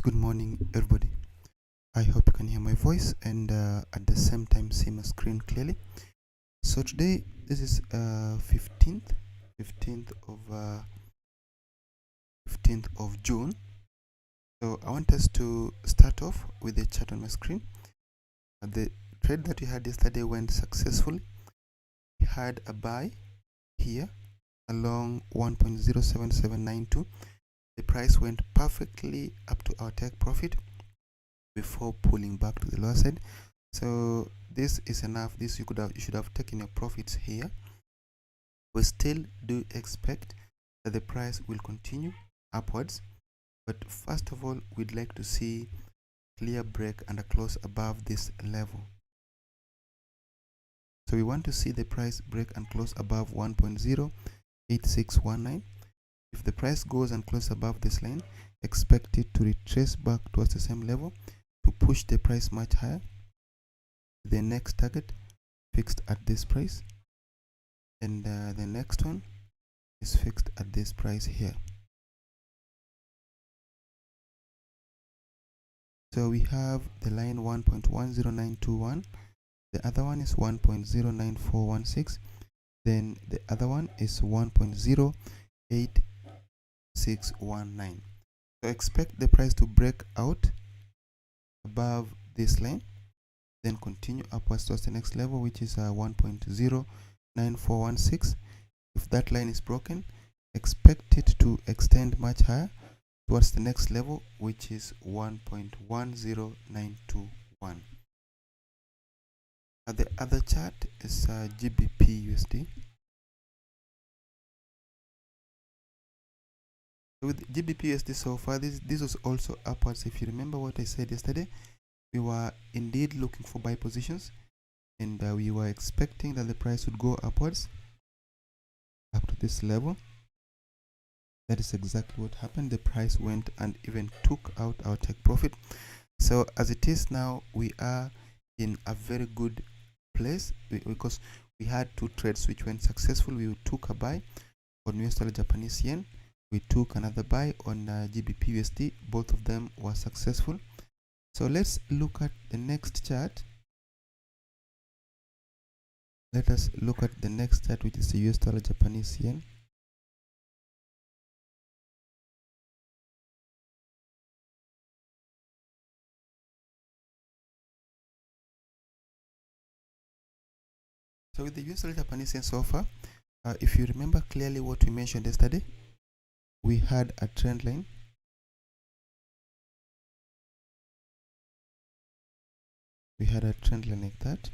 Good morning, everybody. I hope you can hear my voice and at the same time see my screen clearly. So today, this is 15th of June. So I want us to start off with the chart on my screen. The trade that we had yesterday went successfully. We had a buy here along 1.07792. The price went perfectly up to our take profit before pulling back to the lower side. So this is enough. You should have taken your profits here. We still do expect that the price will continue upwards, but first of all, we'd like to see clear break and a close above this level. So we want to see the price break and close above 1.08619. If the price goes and closes above this line, expect it to retrace back towards the same level to push the price much higher. The next target fixed at this price, and the next one is fixed at this price here. So we have the line 1.10921, the other one is 1.09416, then the other one is 1.08619. So expect the price to break out above this line, then continue upwards towards the next level, which is 1.09416. If that line is broken, expect it to extend much higher towards the next level, which is 1.10921. The other chart is GBP USD. With GBP USD so far, this was also upwards. If you remember what I said yesterday, we were indeed looking for buy positions, and we were expecting that the price would go upwards up to this level. That is exactly what happened. The price went and even took out our take profit. So as it is now, we are in a very good place because we had two trades which went successful. We took a buy on US dollar Japanese yen. We took another buy on GBP USD. Both of them were successful. So let's look at the next chart. Let us look at the next chart, which is the US dollar Japanese yen. So with the US dollar Japanese yen so far, if you remember clearly what we mentioned yesterday, we had a trend line. We had a trend line like that.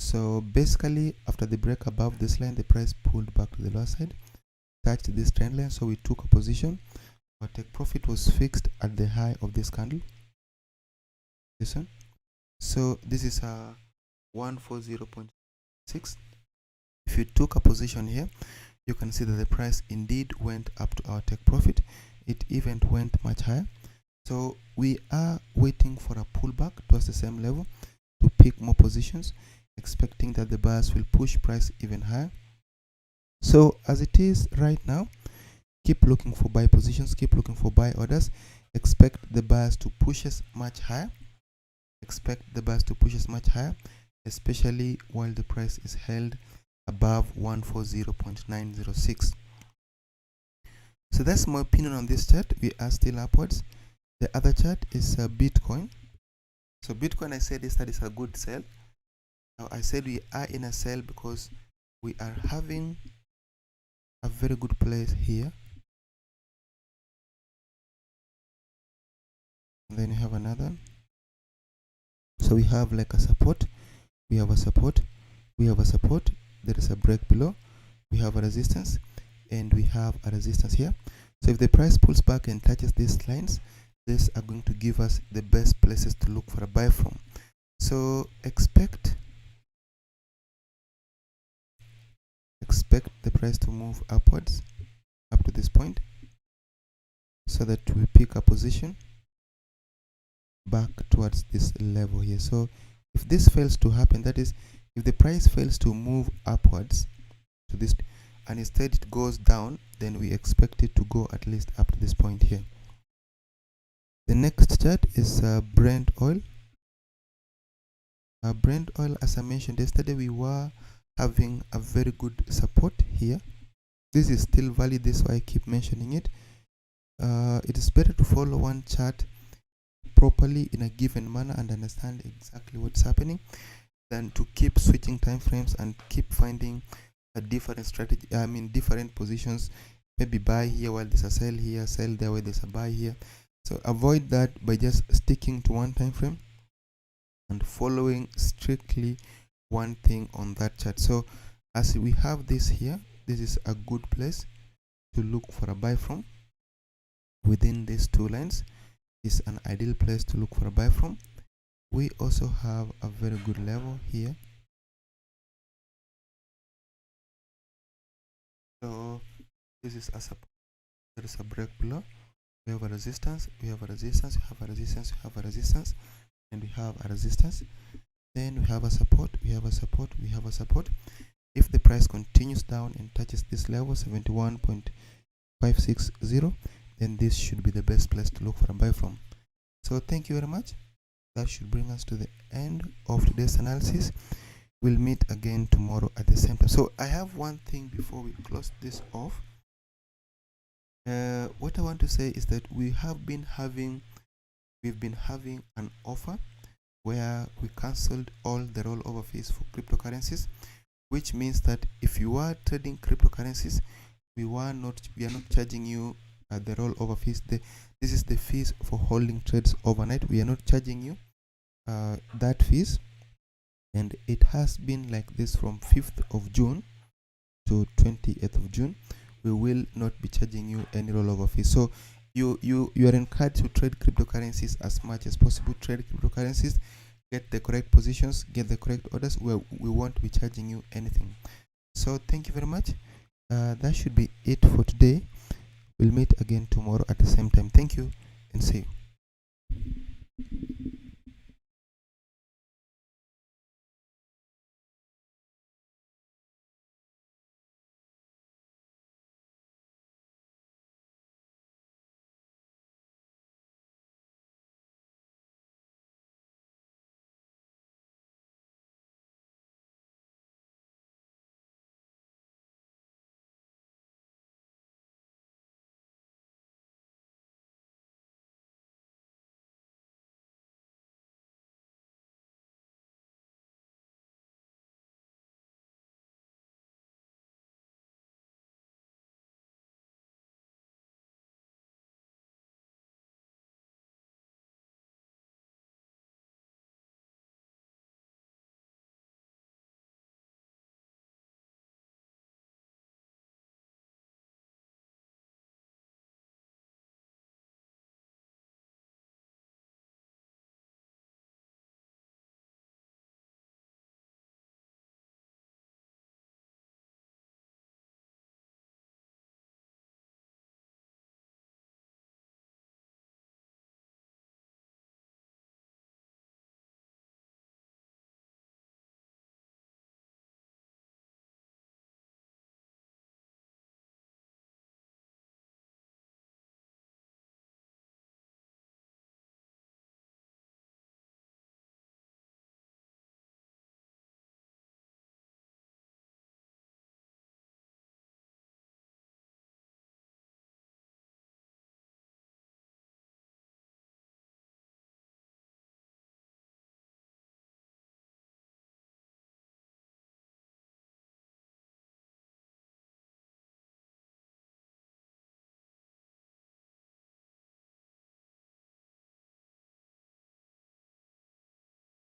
So basically, after the break above this line, the price pulled back to the lower side, touched this trend line, so we took a position. Our take profit was fixed at the high of this candle. This one. So this is a 140.6. If you took a position here, you can see that the price indeed went up to our take profit. It even went much higher. So we are waiting for a pullback towards the same level to pick more positions, expecting that the buyers will push price even higher. So as it is right now, keep looking for buy positions, keep looking for buy orders. Expect the buyers to push us much higher. Especially while the price is held above 140.906. So that's my opinion on this chart. We are still upwards. The other chart is Bitcoin. So Bitcoin, I said yesterday, is a good sell. Now I said we are in a sell because we are having a very good place here. And then you have another. So we have like a support. We have a support. We have a support. There is a break below. We have a resistance, and we have a resistance here. So if the price pulls back and touches these lines, these are going to give us the best places to look for a buy from. So expect the price to move upwards up to this point, so that we pick a position back towards this level here. So If this fails to happen, that is, if the price fails to move upwards to this and instead it goes down, then we expect it to go at least up to this point here. The next chart is Brent oil. Brent oil, as I mentioned yesterday, we were having a very good support here. This is still valid, that's why I keep mentioning it. It is better to follow one chart properly in a given manner and understand exactly what's happening than to keep switching time frames and keep finding a different strategy, different positions. Maybe buy here while there's a sell here, sell there while there's a buy here. So avoid that by just sticking to one time frame and following strictly one thing on that chart. So as we have this here, this is a good place to look for a buy from. Within these two lines is an ideal place to look for a buy from. We also have a very good level here. So this is a support. There is a break below. We have a resistance, we have a resistance, we have a resistance, we have a resistance, and we have a resistance. Then we have a support, we have a support, we have a support. If the price continues down and touches this level 71.560, then this should be the best place to look for a buy from. So thank you very much. That should bring us to the end of today's analysis. We'll meet again tomorrow at the same time. So I have one thing before we close this off. What I want to say is that we've been having an offer where we cancelled all the rollover fees for cryptocurrencies, which means that if you are trading cryptocurrencies, we are not charging you the rollover fees. This is the fees for holding trades overnight. We are not charging you that fees, and it has been like this from 5th of June to 20th of June. We will not be charging you any rollover fees. So you are encouraged to trade cryptocurrencies as much as possible. Trade cryptocurrencies, get the correct positions, get the correct orders. We won't be charging you anything. So thank you very much. That should be it for today. We'll meet again tomorrow at the same time. Thank you and see you.